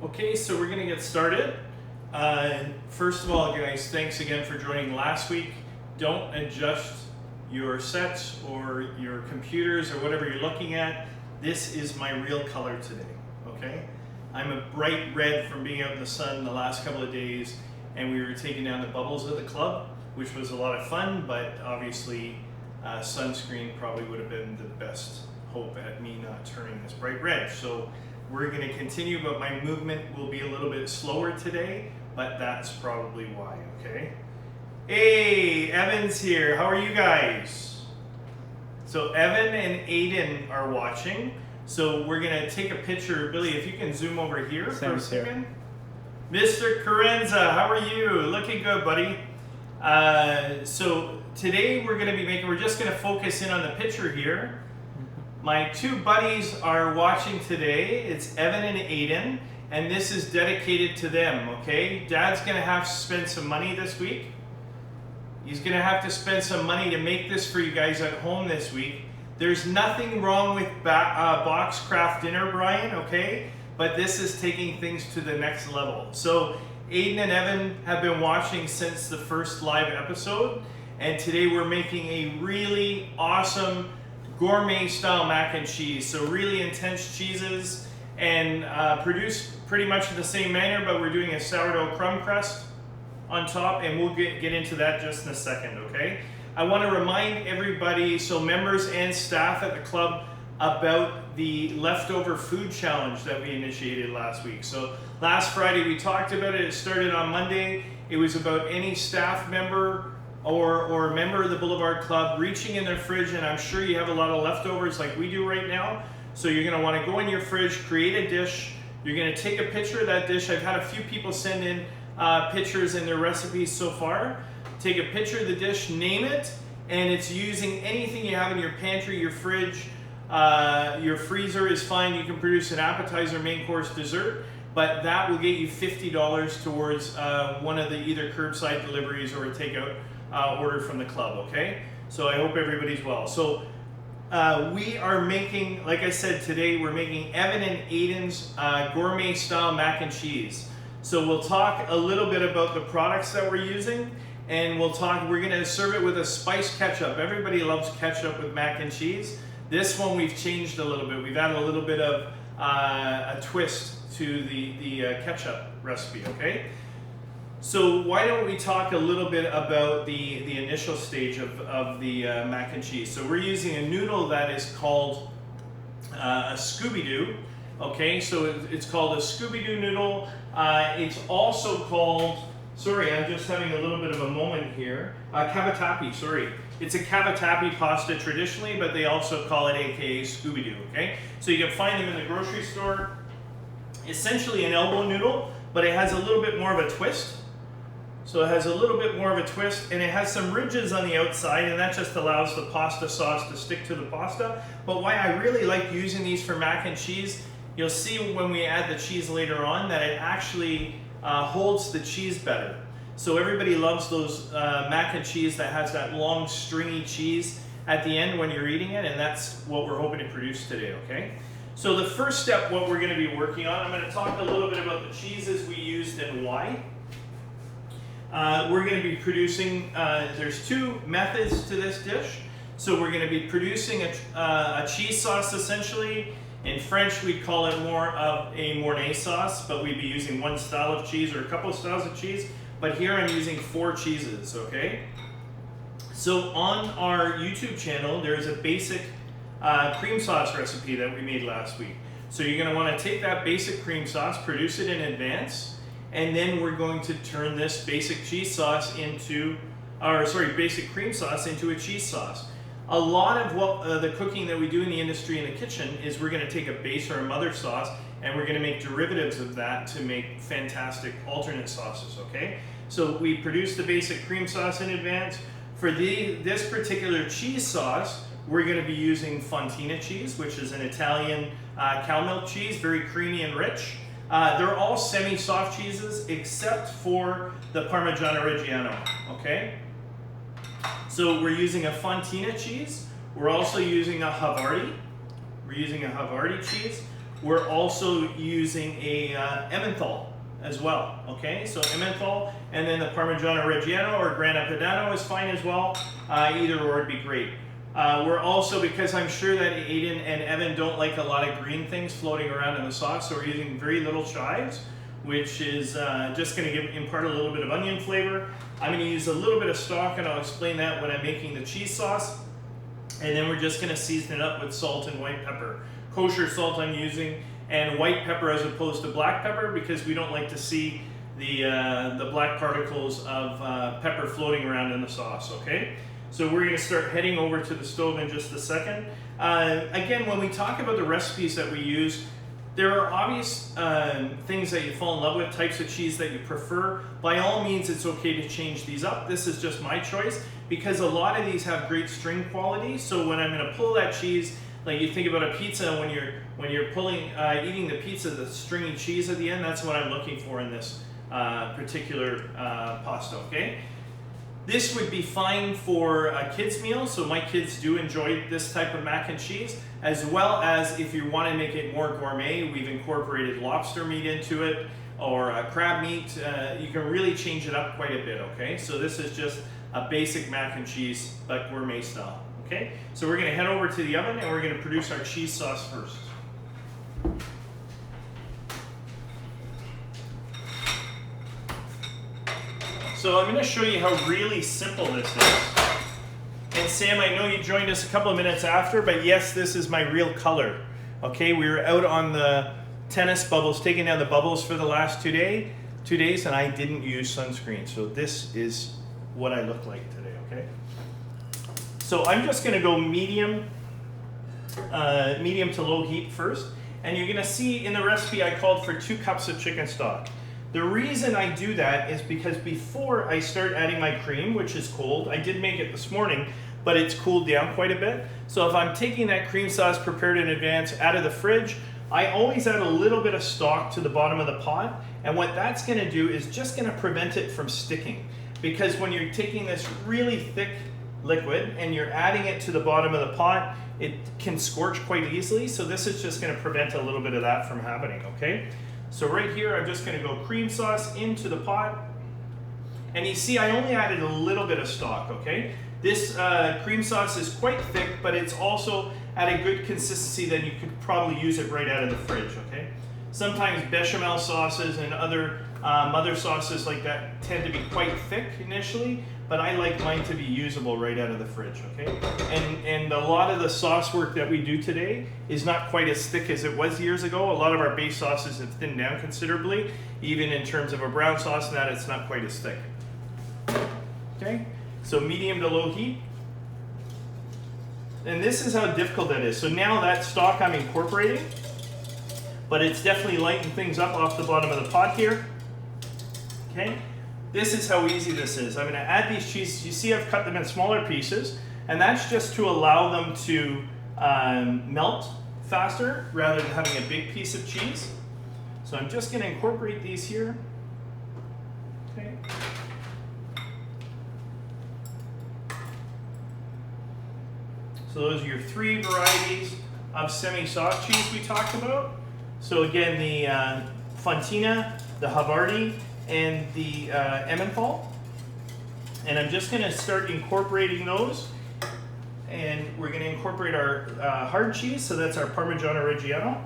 Okay, so we're gonna get started. First of all, guys, thanks again for joining last week. Don't adjust your sets or your computers or whatever you're looking at. This is my real color today, okay? I'm a bright red from being out in the sun the last couple of days, and we were taking down the bubbles of the club, which was a lot of fun, but obviously sunscreen probably would have been the best hope at me not turning this bright red. So we're going to continue, but my movement will be a little bit slower today, but that's probably why, okay? Hey, Evan's here. How are you guys? So Evan and Aiden are watching. So we're going to take a picture. Billy, if you can zoom over here for a second. Mr. Carenza, how are you? Looking good, buddy. So today we're going to be we're just going to focus in on the picture here. My two buddies are watching today. It's Evan and Aiden, and this is dedicated to them, okay? Dad's gonna have to spend some money this week. He's gonna have to spend some money to make this for you guys at home this week. There's nothing wrong with box craft dinner, Brian, okay? But this is taking things to the next level. So Aiden and Evan have been watching since the first live episode, and today we're making a really awesome gourmet style mac and cheese. So really intense cheeses and produced pretty much in the same manner, but we're doing a sourdough crumb crust on top, and we'll get into that just in a second, okay? I want to remind everybody, so members and staff at the club, about the leftover food challenge that we initiated last week. So last Friday we talked about it. It started on Monday. It was about any staff member or a member of the Boulevard Club reaching in their fridge, and I'm sure you have a lot of leftovers like we do right now. So you're gonna wanna go in your fridge, create a dish. You're gonna take a picture of that dish. I've had a few people send in pictures in their recipes so far. Take a picture of the dish, name it, and it's using anything you have in your pantry, your fridge, your freezer is fine. You can produce an appetizer, main course, dessert, but that will get you $50 towards one of the either curbside deliveries or a takeout order from the club, okay? So I hope everybody's well. So we are making, like I said today, we're making Evan and Aiden's gourmet style mac and cheese. So we'll talk a little bit about the products that we're using, and we're gonna serve it with a spiced ketchup. Everybody loves ketchup with mac and cheese. This one we've changed a little bit. We've added a little bit of a twist to the ketchup recipe, okay? So why don't we talk a little bit about the initial stage of the mac and cheese. So we're using a noodle that is called a Scooby-Doo. Okay, so it's called a Scooby-Doo noodle. It's also called, sorry, I'm just having a little bit of a moment here. Cavatappi, sorry. It's a cavatappi pasta traditionally, but they also call it AKA Scooby-Doo, okay? So you can find them in the grocery store. Essentially an elbow noodle, but it has a little bit more of a twist. So it has a little bit more of a twist, and it has some ridges on the outside, and that just allows the pasta sauce to stick to the pasta. But why I really like using these for mac and cheese, you'll see when we add the cheese later on that it actually holds the cheese better. So everybody loves those mac and cheese that has that long stringy cheese at the end when you're eating it, and that's what we're hoping to produce today, okay? So the first step, what we're gonna be working on, I'm gonna talk a little bit about the cheeses we used and why. We're going to be producing, there's two methods to this dish. So we're going to be producing a cheese sauce essentially. In French, we'd call it more of a Mornay sauce, but we'd be using one style of cheese or a couple of styles of cheese. But here I'm using 4 cheeses, okay? So on our YouTube channel, there's a basic cream sauce recipe that we made last week. So you're going to want to take that basic cream sauce, produce it in advance, and then we're going to turn this basic cheese sauce into, basic cream sauce into a cheese sauce. A lot of what the cooking that we do in the industry in the kitchen is we're going to take a base or a mother sauce, and we're going to make derivatives of that to make fantastic alternate sauces, okay? So we produce the basic cream sauce in advance. For this particular cheese sauce, we're going to be using Fontina cheese, which is an Italian cow milk cheese, very creamy and rich. They're all semi-soft cheeses except for the Parmigiano Reggiano, okay? So we're using a Fontina cheese. We're also using a Havarti. We're using a Havarti cheese. we're also using a Emmental as well, okay? So Emmental, and then the Parmigiano Reggiano or Grana Padano is fine as well. Either or would be great. We're also, because I'm sure that Aiden and Evan don't like a lot of green things floating around in the sauce, so we're using very little chives, which is just going to impart a little bit of onion flavor. I'm going to use a little bit of stock, and I'll explain that when I'm making the cheese sauce. And then we're just going to season it up with salt and white pepper. Kosher salt I'm using, and white pepper as opposed to black pepper, because we don't like to see the black particles of pepper floating around in the sauce, okay? So we're going to start heading over to the stove in just a second. Again, when we talk about the recipes that we use, there are obvious things that you fall in love with, types of cheese that you prefer. By all means, it's okay to change these up. This is just my choice, because a lot of these have great string quality. So when I'm going to pull that cheese, like you think about a pizza, when you're eating the pizza, the stringy cheese at the end, that's what I'm looking for in this particular pasta, okay? This would be fine for a kid's meal, so my kids do enjoy this type of mac and cheese, as well as if you want to make it more gourmet, we've incorporated lobster meat into it, or crab meat. You can really change it up quite a bit, okay? So this is just a basic mac and cheese, but gourmet style, okay? So we're going to head over to the oven and we're going to produce our cheese sauce first. So I'm going to show you how really simple this is. And Sam, I know you joined us a couple of minutes after, but yes, this is my real color. Okay, we were out on the tennis bubbles, taking down the bubbles for the last 2 days, and I didn't use sunscreen. So this is what I look like today, okay? So I'm just going to go medium to low heat first. And you're going to see in the recipe I called for 2 cups of chicken stock. The reason I do that is because before I start adding my cream, which is cold, I did make it this morning, but it's cooled down quite a bit. So if I'm taking that cream sauce prepared in advance out of the fridge, I always add a little bit of stock to the bottom of the pot. And what that's going to do is just going to prevent it from sticking. Because when you're taking this really thick liquid and you're adding it to the bottom of the pot, it can scorch quite easily. So this is just going to prevent a little bit of that from happening, okay? So right here, I'm just going to go cream sauce into the pot. And you see, I only added a little bit of stock, okay? This cream sauce is quite thick, but it's also at a good consistency that you could probably use it right out of the fridge, okay? Sometimes bechamel sauces and other mother sauces like that tend to be quite thick initially, but I like mine to be usable right out of the fridge, okay? And a lot of the sauce work that we do today is not quite as thick as it was years ago. A lot of our base sauces have thinned down considerably. Even in terms of a brown sauce and that, it's not quite as thick. Okay, so medium to low heat. And this is how difficult that is. So now that stock I'm incorporating, but it's definitely lightened things up off the bottom of the pot here. Okay. This is how easy this is. I'm going to add these cheeses. You see I've cut them in smaller pieces, and that's just to allow them to melt faster rather than having a big piece of cheese. So I'm just going to incorporate these here. Okay. So those are your 3 varieties of semi-soft cheese we talked about. So again, the Fontina, the Havarti, and the Emmental. And I'm just going to start incorporating those. And we're going to incorporate our hard cheese, so that's our Parmigiano Reggiano.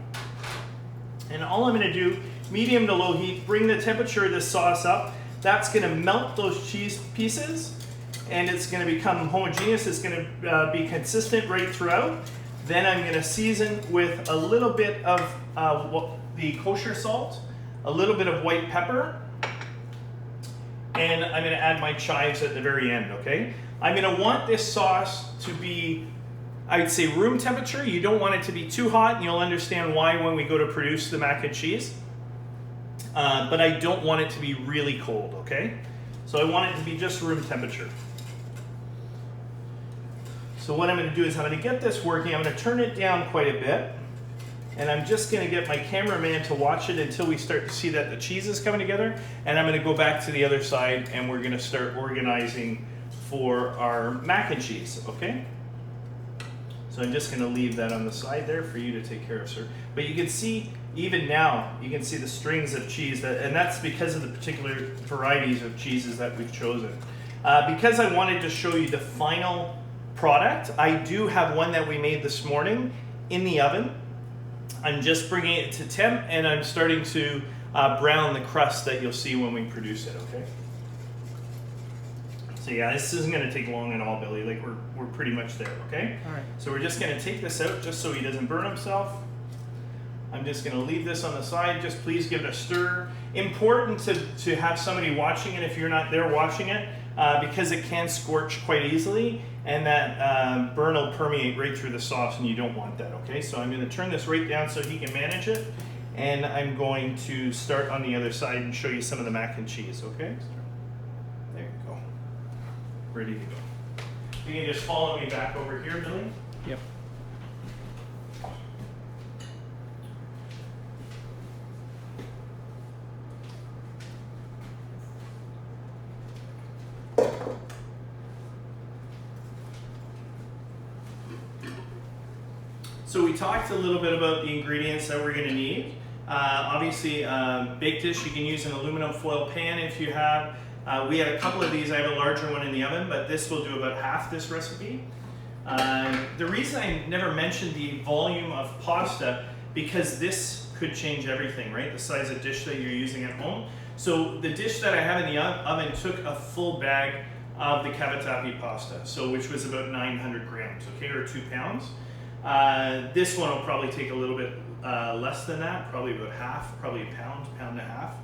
And all I'm going to do, medium to low heat, bring the temperature of this sauce up. That's going to melt those cheese pieces, and it's going to become homogeneous. It's going to be consistent right throughout. Then I'm going to season with a little bit of the kosher salt, a little bit of white pepper, and I'm going to add my chives at the very end, okay? I'm going to want this sauce to be, I'd say, room temperature. You don't want it to be too hot, and you'll understand why when we go to produce the mac and cheese. But I don't want it to be really cold, okay? So I want it to be just room temperature. So what I'm going to do is I'm going to get this working. I'm going to turn it down quite a bit. And I'm just going to get my cameraman to watch it until we start to see that the cheese is coming together. And I'm going to go back to the other side and we're going to start organizing for our mac and cheese, okay? So So I'm just going to leave that on the side there for you to take care of, sir. But you can see, even now, you can see the strings of cheese, and that's because of the particular varieties of cheeses that we've chosen. Because I wanted to show you the final product, I do have one that we made this morning in the oven. I'm just bringing it to temp, and I'm starting to brown the crust that you'll see when we produce it, okay? So yeah, this isn't going to take long at all, Billy. Like we're pretty much there, okay? All right. So we're just going to take this out just so he doesn't burn himself. I'm just going to leave this on the side. Just please give it a stir. Important to have somebody watching it if you're not there watching it, because it can scorch quite easily, and that burn will permeate right through the sauce, and you don't want that, okay? So I'm going to turn this right down so he can manage it, and I'm going to start on the other side and show you some of the mac and cheese, okay? There you go. Ready to go. You can just follow me back over here, Billy. Yep. So we talked a little bit about the ingredients that we're going to need. Obviously, baked dish, you can use an aluminum foil pan if you have. We have a couple of these. I have a larger one in the oven, but this will do about half this recipe. The reason I never mentioned the volume of pasta, because this could change everything, right? The size of dish that you're using at home. So the dish that I have in the oven took a full bag of the cavatappi pasta, so which was about 900 grams, okay, or 2 pounds. This one will probably take a little bit less than that, probably about half, probably a pound and a half.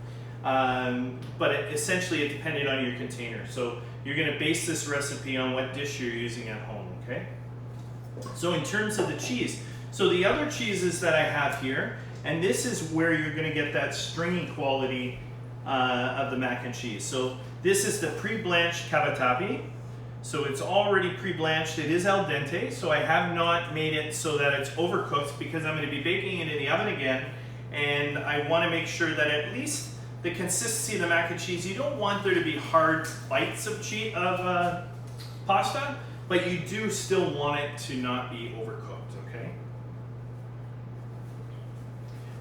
But essentially it depended on your container. So you're going to base this recipe on what dish you're using at home, okay? So in terms of the cheese, so the other cheeses that I have here, and this is where you're going to get that stringy quality of the mac and cheese. So this is the pre-blanched cavatappi. So it's already pre-blanched. It is al dente, so I have not made it so that it's overcooked, because I'm going to be baking it in the oven again, and I want to make sure that at least the consistency of the mac and cheese, you don't want there to be hard bites of pasta, but you do still want it to not be overcooked, okay?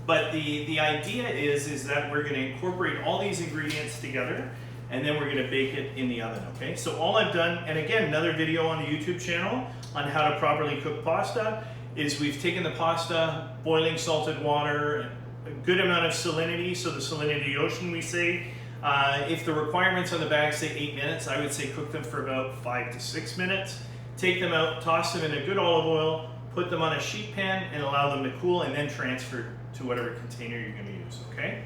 But the idea is that we're going to incorporate all these ingredients together, and then we're going to bake it in the oven, okay? So all I've done, and again, another video on the YouTube channel on how to properly cook pasta, is we've taken the pasta, boiling salted water, a good amount of salinity, so the salinity ocean we say. If the requirements on the bag say 8 minutes, I would say cook them for about 5 to 6 minutes. Take them out, toss them in a good olive oil, put them on a sheet pan, and allow them to cool, and then transfer to whatever container you're going to use, okay?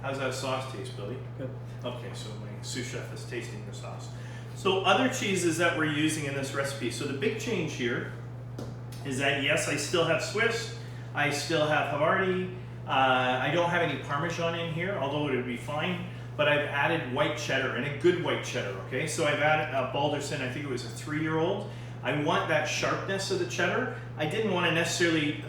How's that sauce taste, Billy? Good. Okay, so my sous chef is tasting the sauce. So other cheeses that we're using in this recipe. So the big change here is that, yes, I still have Swiss, I still have Havarti, I don't have any Parmesan in here, although it would be fine, but I've added white cheddar, and a good white cheddar, okay? So I've added a Balderson, I think it was a 3-year-old. I want that sharpness of the cheddar. I didn't want to necessarily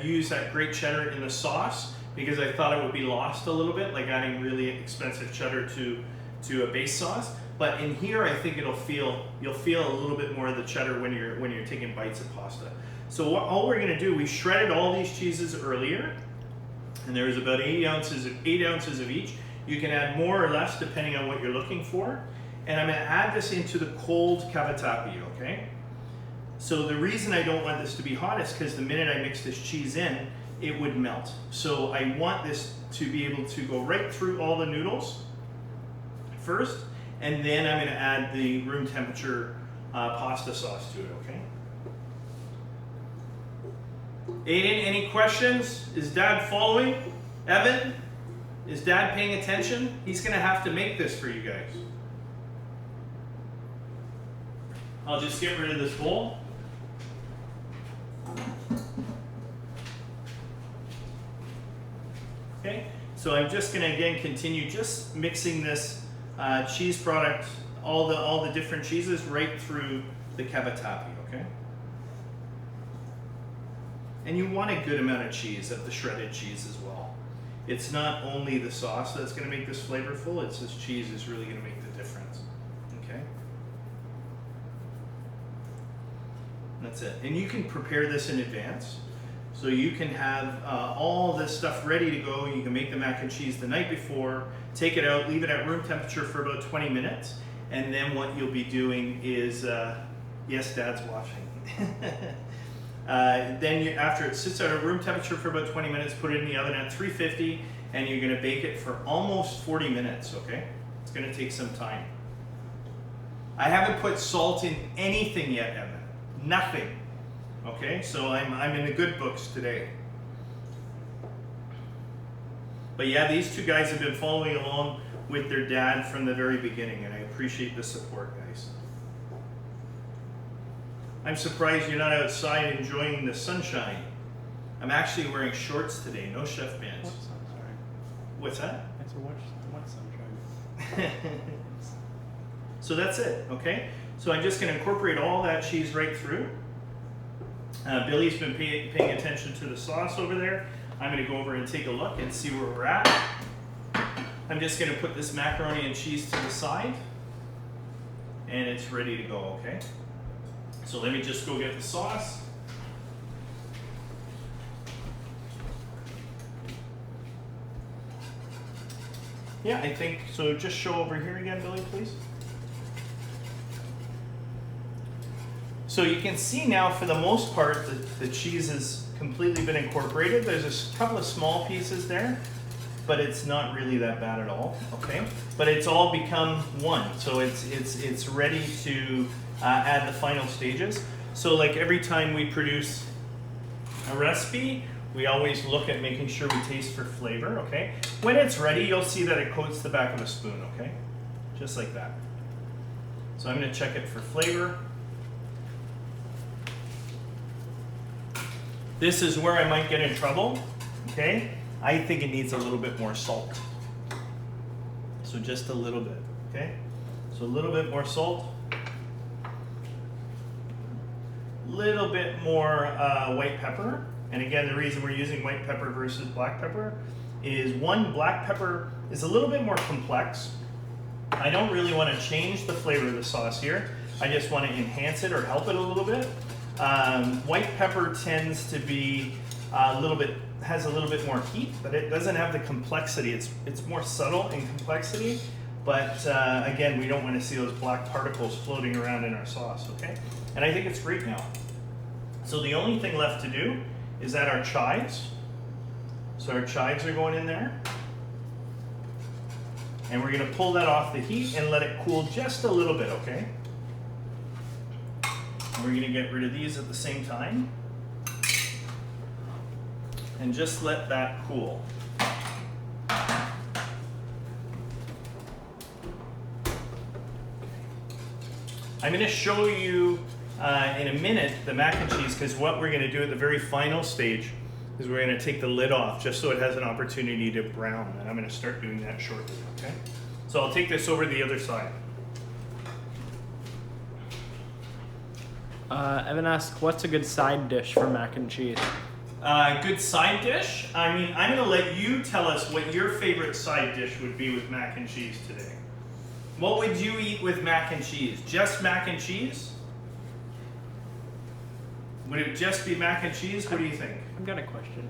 use that great cheddar in the sauce, because I thought it would be lost a little bit, like adding really expensive cheddar to a base sauce. But in here, I think you'll feel a little bit more of the cheddar when you're taking bites of pasta. So all we're going to do, we shredded all these cheeses earlier, and there was about 8 ounces of each. You can add more or less depending on what you're looking for. And I'm going to add this into the cold cavatappi, okay? So the reason I don't want this to be hot is because the minute I mix this cheese in, it would melt. So I want this to be able to go right through all the noodles first, and then I'm going to add the room temperature pasta sauce to it, okay? Aiden, any questions? Is Dad following? Evan, is Dad paying attention? He's going to have to make this for you guys. I'll just get rid of this bowl. Okay, so I'm just going to again continue just mixing this cheese product, all the different cheeses right through the cavatappi, okay? And you want a good amount of cheese, of the shredded cheese as well. It's not only the sauce that's going to make this flavorful, it's this cheese is really going to make the difference, okay? That's it. And you can prepare this in advance. So you can have all this stuff ready to go. You can make the mac and cheese the night before, take it out, leave it at room temperature for about 20 minutes. And then what you'll be doing is, yes, Dad's watching. Then after it sits at a room temperature for about 20 minutes, put it in the oven at 350, and you're gonna bake it for almost 40 minutes, okay? It's gonna take some time. I haven't put salt in anything yet, Evan. Nothing. Okay, so I'm in the good books today. But yeah, these two guys have been following along with their dad from the very beginning, and I appreciate the support, guys. I'm surprised you're not outside enjoying the sunshine. I'm actually wearing shorts today, no chef bands. What sunshine? What's that? It's what sunshine? So that's it, okay? So I'm just gonna incorporate all that cheese right through. Billy's been paying attention to the sauce over there. I'm gonna go over and take a look and see where we're at. I'm just gonna put this macaroni and cheese to the side, and it's ready to go, okay? So let me just go get the sauce. Yeah, I think, so just show over here again, Billy, please. So you can see now, for the most part, the cheese has completely been incorporated. There's a couple of small pieces there, but it's not really that bad at all, okay? But it's all become one, so it's ready to add the final stages. So like every time we produce a recipe, we always look at making sure we taste for flavor, okay? When it's ready, you'll see that it coats the back of a spoon, okay? Just like that. So I'm gonna check it for flavor. This is where I might get in trouble, okay? I think it needs a little bit more salt. So just a little bit, okay? So a little bit more salt. Little bit more white pepper. And again, the reason we're using white pepper versus black pepper is, one, black pepper is a little bit more complex. I don't really want to change the flavor of the sauce here. I just want to enhance it or help it a little bit. White pepper tends to be has a little bit more heat, but it doesn't have the complexity. It's more subtle in complexity, but again, we don't want to see those black particles floating around in our sauce, okay? And I think it's great now. So the only thing left to do is add our chives. So our chives are going in there. And we're gonna pull that off the heat and let it cool just a little bit, okay? And we're gonna get rid of these at the same time. And just let that cool. I'm gonna show you in a minute the mac and cheese, because what we're gonna do at the very final stage is we're gonna take the lid off just so it has an opportunity to brown. And I'm gonna start doing that shortly, okay? So I'll take this over to the other side. Evan asked, what's a good side dish for mac and cheese? Good side dish? I mean, I'm gonna let you tell us what your favorite side dish would be with mac and cheese today. What would you eat with mac and cheese? Just mac and cheese? Would it just be mac and cheese? What do you think? I've got a question.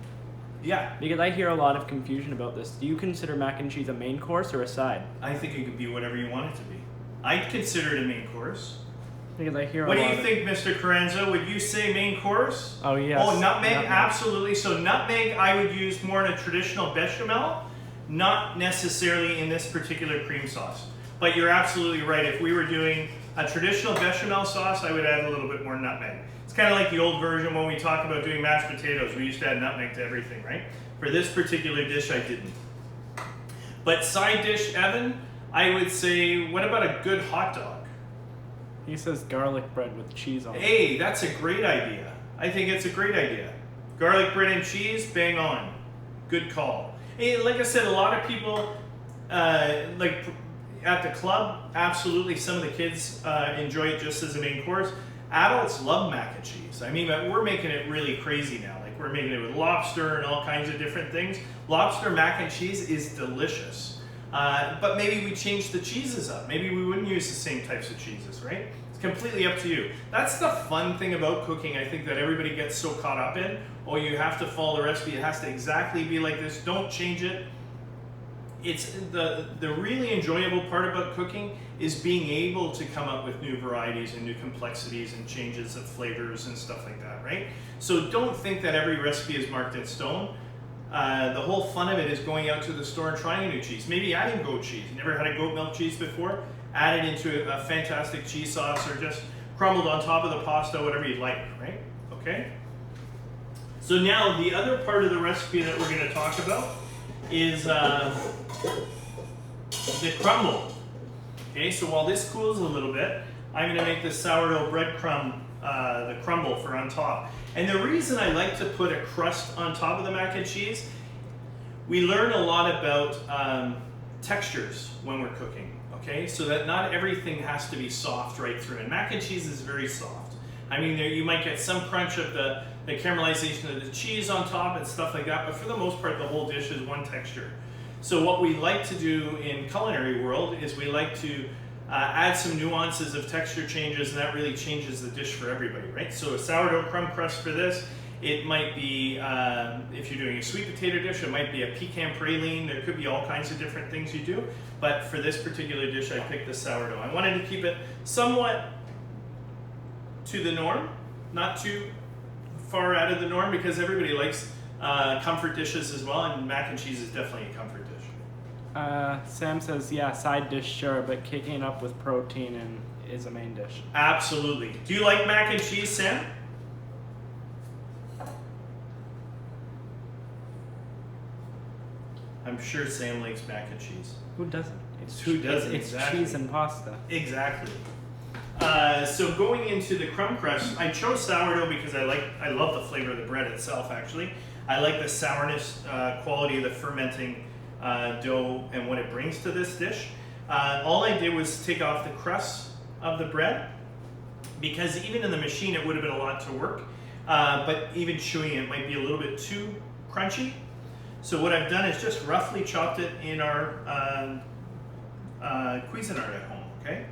Yeah. Because I hear a lot of confusion about this. Do you consider mac and cheese a main course or a side? I think it could be whatever you want it to be. I'd consider it a main course. Because I hear What a do lot you think, Mr. Carranza? Would you say main course? Oh, yes. Oh, nutmeg, absolutely. So nutmeg I would use more in a traditional bechamel, not necessarily in this particular cream sauce. But you're absolutely right. If we were doing a traditional bechamel sauce, I would add a little bit more nutmeg. It's kind of like the old version when we talk about doing mashed potatoes. We used to add nutmeg to everything, right? For this particular dish, I didn't. But side dish, Evan, I would say, what about a good hot dog? He says garlic bread with cheese on it. Hey, that's a great idea. I think it's a great idea. Garlic bread and cheese, bang on. Good call. Hey, like I said, a lot of people, like at the club, absolutely, some of the kids enjoy it just as a main course. Adults love mac and cheese. I mean, we're making it really crazy now. Like, we're making it with lobster and all kinds of different things. Lobster mac and cheese is delicious. But maybe we change the cheeses up. Maybe we wouldn't use the same types of cheeses, right? It's completely up to you. That's the fun thing about cooking, I think, that everybody gets so caught up in. Oh, you have to follow the recipe. It has to exactly be like this. Don't change it. It's the really enjoyable part about cooking is being able to come up with new varieties and new complexities and changes of flavors and stuff like that, right? So don't think that every recipe is marked in stone. The whole fun of it is going out to the store and trying a new cheese. Maybe adding goat cheese. You never had a goat milk cheese before? Add it into a fantastic cheese sauce, or just crumbled on top of the pasta, whatever you'd like, right? Okay? So now the other part of the recipe that we're going to talk about is the crumble. Okay, so while this cools a little bit, I'm going to make the sourdough breadcrumb, the crumble for on top. And the reason I like to put a crust on top of the mac and cheese, we learn a lot about textures when we're cooking, okay? So that not everything has to be soft right through. And mac and cheese is very soft. I mean, you might get some crunch of the caramelization of the cheese on top and stuff like that, but for the most part, the whole dish is one texture. So what we like to do in culinary world is we like to add some nuances of texture changes, and that really changes the dish for everybody, right? So a sourdough crumb crust for this, it might be, if you're doing a sweet potato dish, it might be a pecan praline. There could be all kinds of different things you do, but for this particular dish, I picked the sourdough. I wanted to keep it somewhat to the norm, not too far out of the norm, because everybody likes comfort dishes as well, and mac and cheese is definitely a comfort dish. Sam says, yeah, side dish, sure, but kicking up with protein and is a main dish. Absolutely. Do you like mac and cheese, Sam? I'm sure Sam likes mac and cheese. Who doesn't? Who doesn't? It's Exactly. cheese and pasta. Exactly. So going into the crumb crust, I chose sourdough because I love the flavor of the bread itself, actually. I like the sourness quality of the fermenting dough and what it brings to this dish. All I did was take off the crust of the bread, because even in the machine it would have been a lot to work, but even chewing it might be a little bit too crunchy. So what I've done is just roughly chopped it in our Cuisinart at home, okay?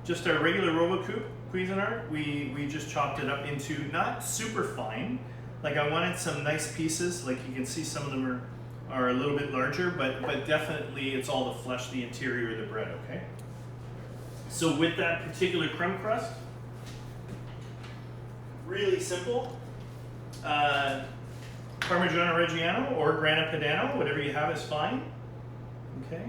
Just our regular Robocoupe Cuisinart, we just chopped it up into not super fine. Like I wanted some nice pieces, like you can see some of them are a little bit larger, but definitely it's all the flesh, the interior of the bread, okay? So with that particular crumb crust, really simple. Parmigiano Reggiano or Grana Padano, whatever you have is fine, okay?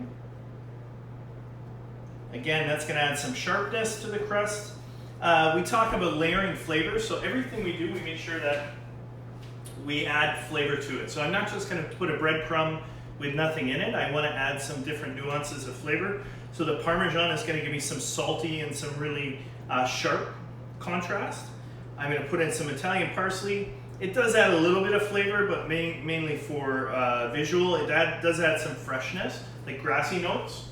Again, that's going to add some sharpness to the crust. We talk about layering flavors, so everything we do, we make sure that we add flavor to it. So I'm not just going to put a breadcrumb with nothing in it. I want to add some different nuances of flavor. So the Parmesan is going to give me some salty and some really sharp contrast. I'm going to put in some Italian parsley. It does add a little bit of flavor, but mainly for visual. It does add some freshness, like grassy notes.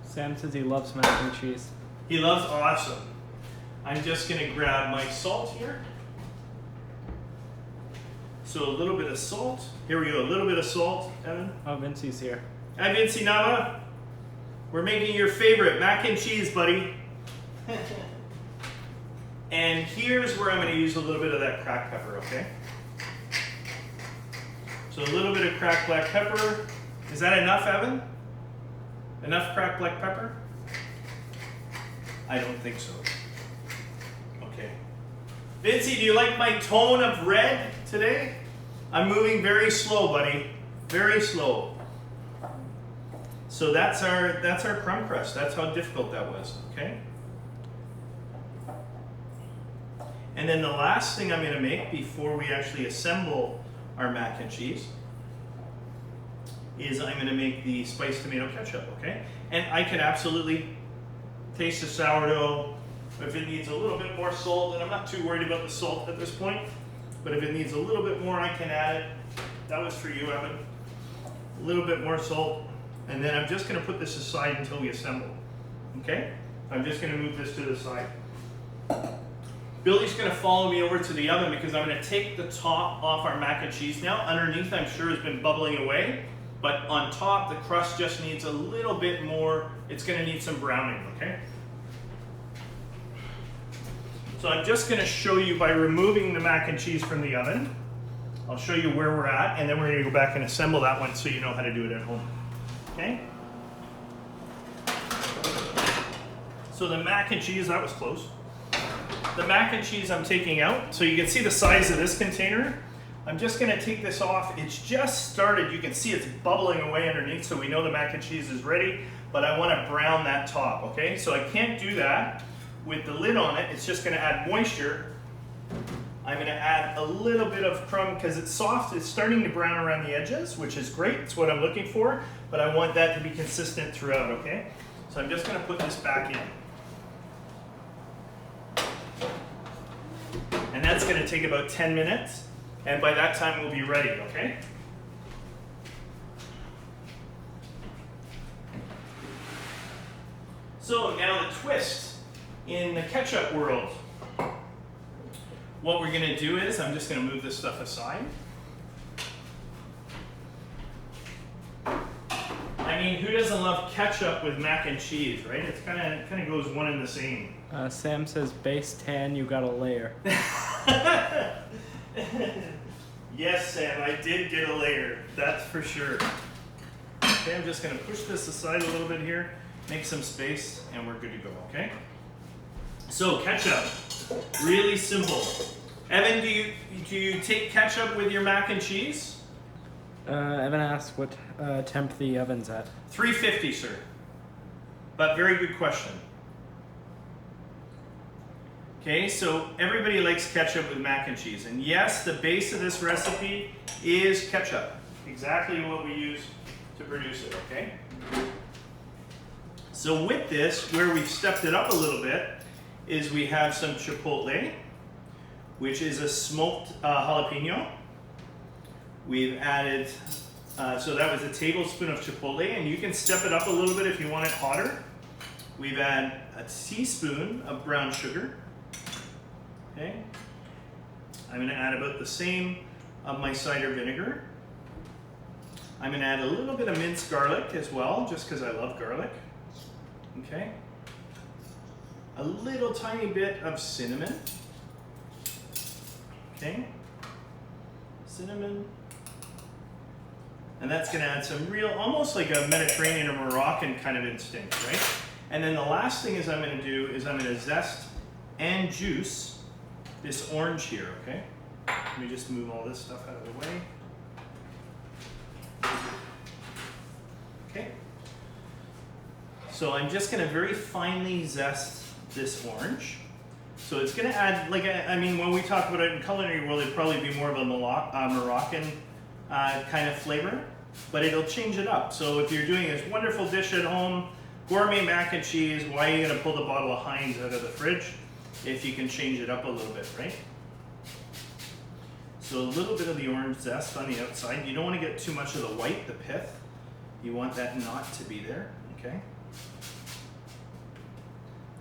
Sam says he loves mac and cheese. He loves awesome. I'm just going to grab my salt here. So a little bit of salt. Here we go, a little bit of salt, Evan. Oh, Vincey's here. Hi, Vinci Nava. We're making your favorite mac and cheese, buddy. And here's where I'm going to use a little bit of that cracked pepper, okay? So a little bit of cracked black pepper. Is that enough, Evan? Enough cracked black pepper? I don't think so. Okay. Vinci, do you like my tone of red today? I'm moving very slow, buddy. Very slow. So that's our crumb crust. That's how difficult that was, okay? And then the last thing I'm going to make before we actually assemble our mac and cheese is I'm going to make the spiced tomato ketchup, okay? And I can absolutely taste the sourdough. If it needs a little bit more salt, and I'm not too worried about the salt at this point, but if it needs a little bit more, I can add it. That was for you, Evan. A little bit more salt. And then I'm just going to put this aside until we assemble, okay? I'm just going to move this to the side. Billy's going to follow me over to the oven because I'm going to take the top off our mac and cheese now. Underneath, I'm sure, has been bubbling away, but on top, the crust just needs a little bit more. It's going to need some browning, okay? So I'm just going to show you by removing the mac and cheese from the oven. I'll show you where we're at, and then we're going to go back and assemble that one so you know how to do it at home. Okay? So the mac and cheese, that was close. The mac and cheese I'm taking out, so you can see the size of this container. I'm just going to take this off. It's just started. You can see it's bubbling away underneath, so we know the mac and cheese is ready, but I want to brown that top, okay? So I can't do that with the lid on it. It's just going to add moisture. I'm going to add a little bit of crumb because it's soft. It's starting to brown around the edges, which is great. It's what I'm looking for, but I want that to be consistent throughout, okay? So I'm just going to put this back in. And that's going to take about 10 minutes, and by that time we'll be ready, okay? So now the twist in the ketchup world. What we're going to do is, I'm just going to move this stuff aside. I mean, who doesn't love ketchup with mac and cheese, right? It's kind of goes one and the same. Sam says base 10, you got a layer. Yes, Sam, I did get a layer. That's for sure. Okay, I'm just going to push this aside a little bit here, make some space, and we're good to go, okay? So, ketchup. Really simple. Evan, do you take ketchup with your mac and cheese? Evan asked what temp the oven's at. 350, sir. But very good question. Okay, so everybody likes ketchup with mac and cheese. And yes, the base of this recipe is ketchup. Exactly what we use to produce it, okay? So with this, where we've stepped it up a little bit, is we have some chipotle, which is a smoked jalapeno. We've added, so that was a tablespoon of chipotle, and you can step it up a little bit if you want it hotter. We've added a teaspoon of brown sugar. Okay. I'm going to add about the same of my cider vinegar. I'm going to add a little bit of minced garlic as well, just because I love garlic. Okay. A little tiny bit of cinnamon. Okay. Cinnamon. And that's going to add some real, almost like a Mediterranean or Moroccan kind of instinct, right? And then the last thing is I'm going to do is I'm going to zest and juice this orange here, okay? Let me just move all this stuff out of the way. Okay. So I'm just going to very finely zest this orange. So it's going to add, like, I mean, when we talk about it in culinary world, it'd probably be more of a Moroccan kind of flavor, but it'll change it up. So if you're doing this wonderful dish at home, gourmet mac and cheese, why are you going to pull the bottle of Heinz out of the fridge if you can change it up a little bit, right? So a little bit of the orange zest on the outside. You don't want to get too much of the white, the pith. You want that not to be there, okay?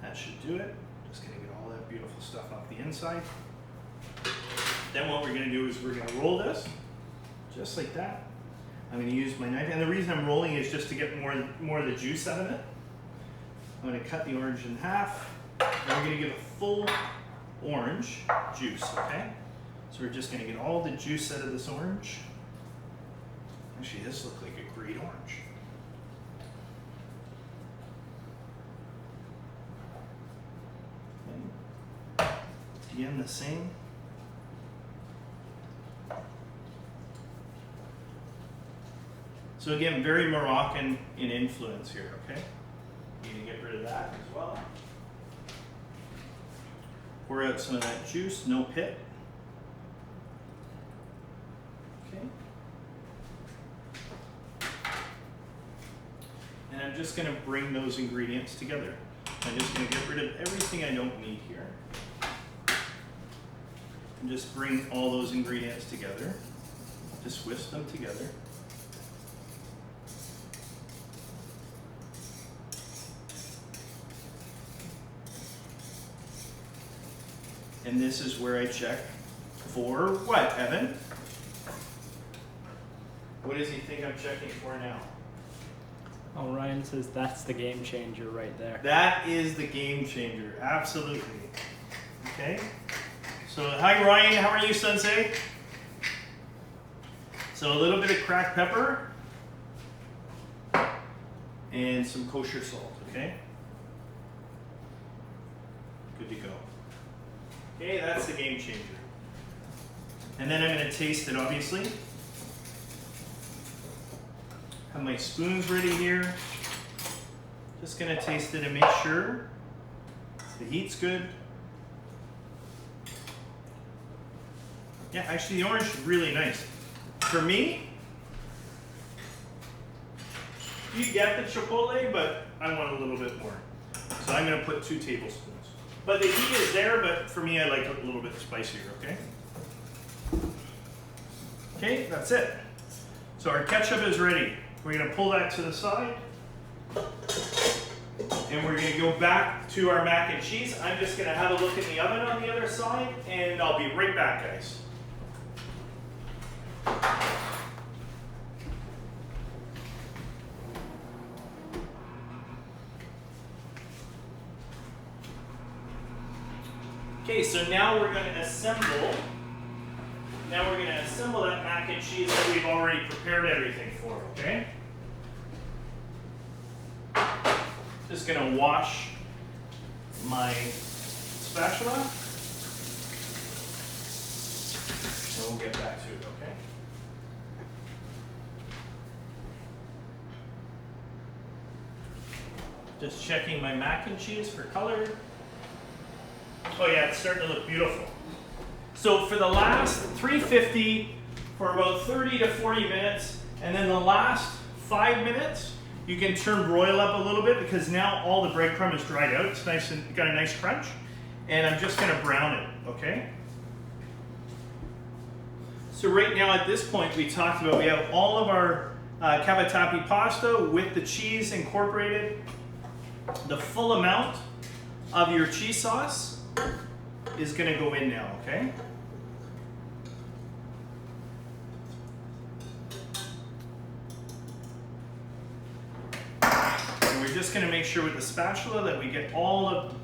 That should do it. Just going to get all that beautiful stuff off the inside. Then what we're going to do is we're going to roll this, just like that. I'm going to use my knife, and the reason I'm rolling is just to get more of the juice out of it. I'm going to cut the orange in half, and we're going to give a full orange juice, okay? So we're just going to get all the juice out of this orange. Actually, this looks like a great orange. Okay. Again, the same. So again, very Moroccan in influence here, okay? You need to get rid of that as well. Pour out some of that juice, no pit. Okay. And I'm just going to bring those ingredients together. I'm just going to get rid of everything I don't need here. And just bring all those ingredients together. Just whisk them together. And this is where I check for what, Evan? What does he think I'm checking for now? Oh, Ryan says that's the game changer right there. That is the game changer, absolutely. Okay. So hi Ryan, how are you, Sensei? So a little bit of cracked pepper and some kosher salt, okay? Good to go. Okay, that's the game changer. And then I'm going to taste it, obviously. Have my spoons ready here. Just going to taste it and make sure the heat's good. Yeah, actually the orange is really nice. For me, you get the chipotle, but I want a little bit more. So I'm going to put 2 tablespoons. But the heat is there, but for me I like it a little bit spicier, okay? Okay, that's it. So our ketchup is ready. We're going to pull that to the side. And we're going to go back to our mac and cheese. I'm just going to have a look in the oven on the other side, and I'll be right back, guys. Okay, so now we're going to assemble. Now we're going to assemble that mac and cheese that we've already prepared everything for, okay? Just going to wash my spatula. And we'll get back to it, okay? Just checking my mac and cheese for color. Oh yeah, it's starting to look beautiful. So for the last 350 for about 30 to 40 minutes, and then the last 5 minutes, you can turn broil up a little bit because now all the breadcrumb is dried out. It's nice and got a nice crunch. And I'm just gonna brown it, okay? So right now at this point we talked about, we have all of our cavatappi pasta with the cheese incorporated. The full amount of your cheese sauce is going to go in now, okay? And we're just going to make sure with the spatula that we get all of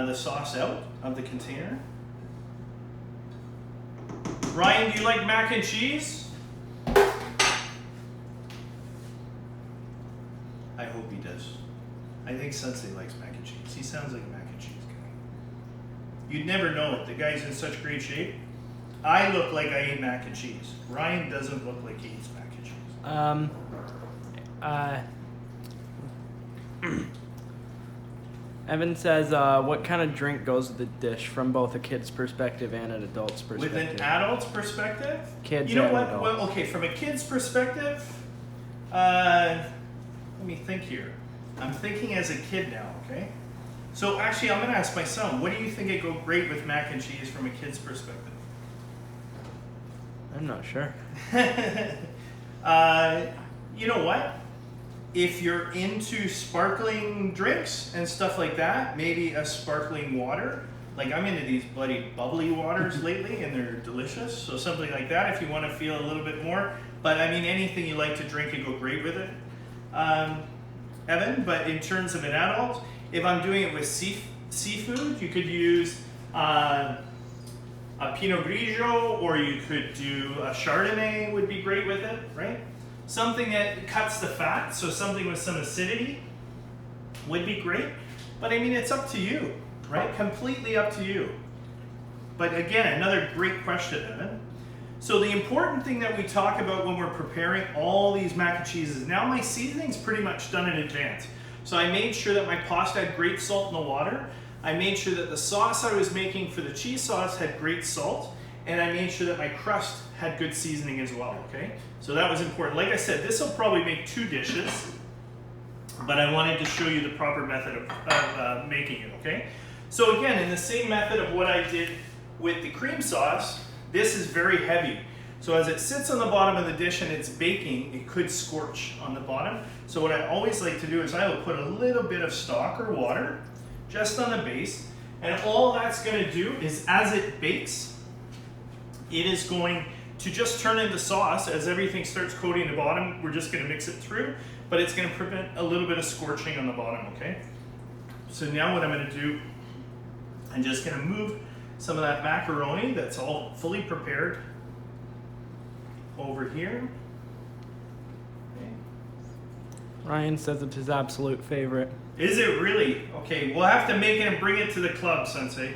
the sauce out of the container. Ryan, do you like mac and cheese? I hope he does. I think Sensei likes mac and cheese. He sounds like a mac and cheese guy. You'd never know it. The guy's in such great shape. I look like I eat mac and cheese. Ryan doesn't look like he eats mac and cheese. Evan says, what kind of drink goes with the dish from both a kid's perspective and an adult's perspective? With an adult's perspective? Kids you know and what? adults. Well, okay, from a kid's perspective, let me think here. I'm thinking as a kid now, okay? So actually, I'm going to ask my son, what do you think would go great with mac and cheese from a kid's perspective? I'm not sure. You know what? If you're into sparkling drinks and stuff like that, maybe a sparkling water. Like I'm into these bloody bubbly waters lately, and they're delicious. So something like that if you want to feel a little bit more. But I mean, anything you like to drink could go great with it. Evan, but in terms of an adult, if I'm doing it with seafood, you could use a Pinot Grigio, or you could do a Chardonnay would be great with it, right? Something that cuts the fat, so something with some acidity would be great. But I mean, it's up to you, right? Completely up to you. But again, another great question, Evan. So the important thing that we talk about when we're preparing all these mac and cheeses, now my seasoning's pretty much done in advance. So I made sure that my pasta had great salt in the water. I made sure that the sauce I was making for the cheese sauce had great salt. And I made sure that my crust had good seasoning as well, okay? So that was important. Like I said, this will probably make 2 dishes, but I wanted to show you the proper method of making it, okay? So again, in the same method of what I did with the cream sauce, this is very heavy. So as it sits on the bottom of the dish and it's baking, it could scorch on the bottom. So what I always like to do is I will put a little bit of stock or water just on the base, and all that's going to do is as it bakes, it is going to just turn into sauce. As everything starts coating the bottom, we're just going to mix it through, but it's going to prevent a little bit of scorching on the bottom, okay? So now what I'm going to do, I'm just going to move some of that macaroni that's all fully prepared over here. Okay. Ryan says it's his absolute favorite. Is it really? Okay, we'll have to make it and bring it to the club, Sensei.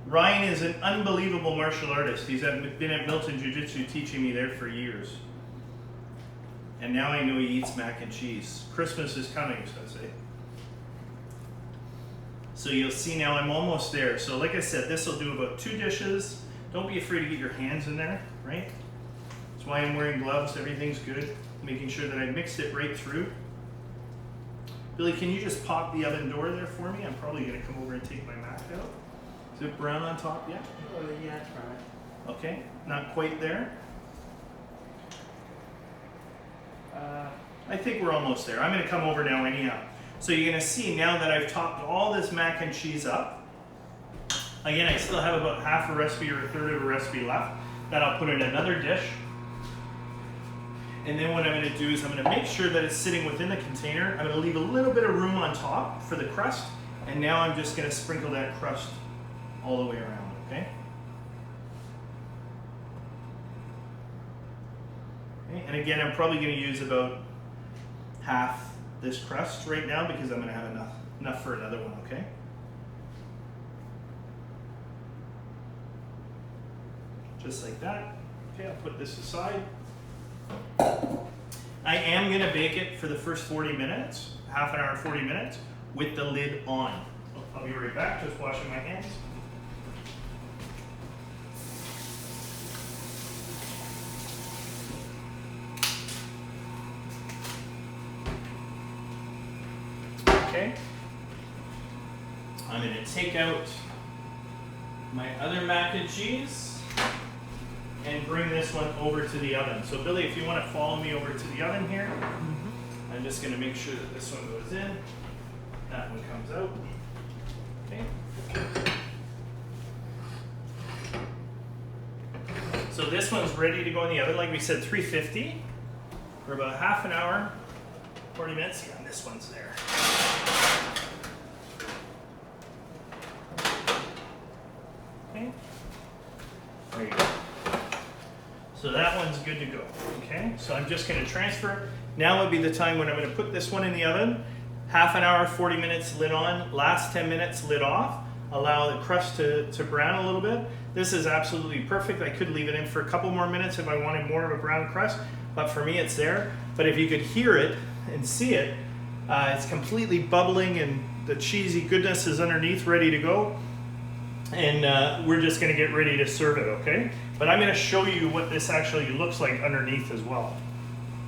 Ryan is an unbelievable martial artist. He's been at Milton Jiu-Jitsu teaching me there for years. And now I know he eats mac and cheese. Christmas is coming, Sensei. So you'll see now I'm almost there. So like I said, this will do about 2 dishes. Don't be afraid to get your hands in there, right? That's why I'm wearing gloves. Everything's good. Making sure that I mixed it right through. Billy, can you just pop the oven door there for me? I'm probably going to come over and take my mac out. Is it brown on top yet? Oh, yeah, try it. Okay, not quite there. I think we're almost there. I'm going to come over now anyhow. So you're going to see now that I've topped all this mac and cheese up. Again, I still have about half a recipe or a third of a recipe left that I'll put in another dish. And then what I'm going to do is I'm going to make sure that it's sitting within the container. I'm going to leave a little bit of room on top for the crust. And now I'm just going to sprinkle that crust all the way around, okay? Okay, and again, I'm probably going to use about half this crust right now because I'm going to have enough for another one, okay? Just like that. Okay, I'll put this aside. I am going to bake it for the first 40 minutes, half an hour, 40 minutes, with the lid on. I'll be right back, just washing my hands. Okay. I'm going to take out my other mac and cheese and bring this one over to the oven. So Billy, if you want to follow me over to the oven here, I'm just going to make sure that this one goes in, that one comes out. Okay. So this one's ready to go in the oven, like we said, 350 for about half an hour, 40 minutes. Yeah, and this one's there. Okay. There you go. So that one's good to go. Okay. So I'm just going to transfer. Now would be the time when I'm going to put this one in the oven. Half an hour, 40 minutes, lid on. Last 10 minutes, lid off. Allow the crust to brown a little bit. This is absolutely perfect. I could leave it in for a couple more minutes if I wanted more of a brown crust, but for me it's there. But if you could hear it and see it, it's completely bubbling and the cheesy goodness is underneath, ready to go. And we're just gonna get ready to serve it, okay? But I'm gonna show you what this actually looks like underneath as well.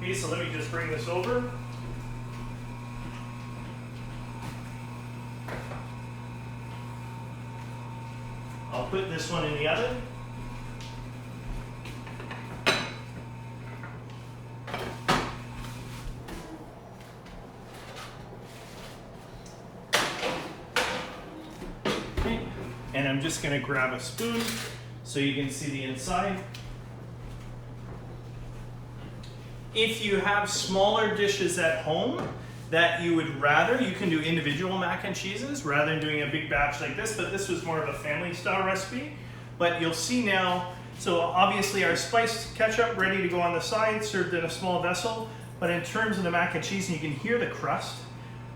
Okay, so let me just bring this over. I'll put this one in the oven. Okay. And I'm just going to grab a spoon so you can see the inside. If you have smaller dishes at home that you would rather, you can do individual mac and cheeses rather than doing a big batch like this, but this was more of a family style recipe. But you'll see now, so obviously our spiced ketchup ready to go on the side, served in a small vessel, but in terms of the mac and cheese, you can hear the crust,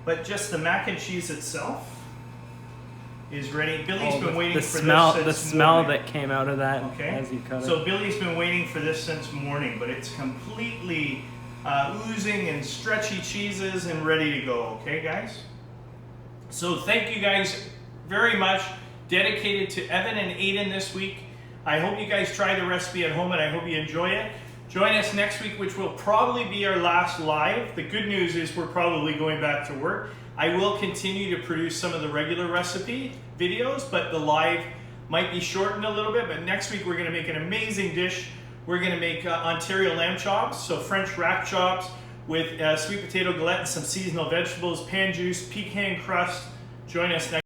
but just the mac and cheese itself is ready. Billy's been waiting for this since the smell morning. That came out of that Okay. as you cut it. So Billy's been waiting for this since morning, but it's completely oozing and stretchy cheeses and ready to go, okay guys? So thank you guys very much. Dedicated to Evan and Aiden this week. I hope you guys try the recipe at home and I hope you enjoy it. Join us next week, which will probably be our last live. The good news is we're probably going back to work. I will continue to produce some of the regular recipe videos, but the live might be shortened a little bit. But next week we're gonna make an amazing dish. We're gonna make Ontario lamb chops, so French rack chops with sweet potato galette and some seasonal vegetables, pan juice, pecan crust. Join us next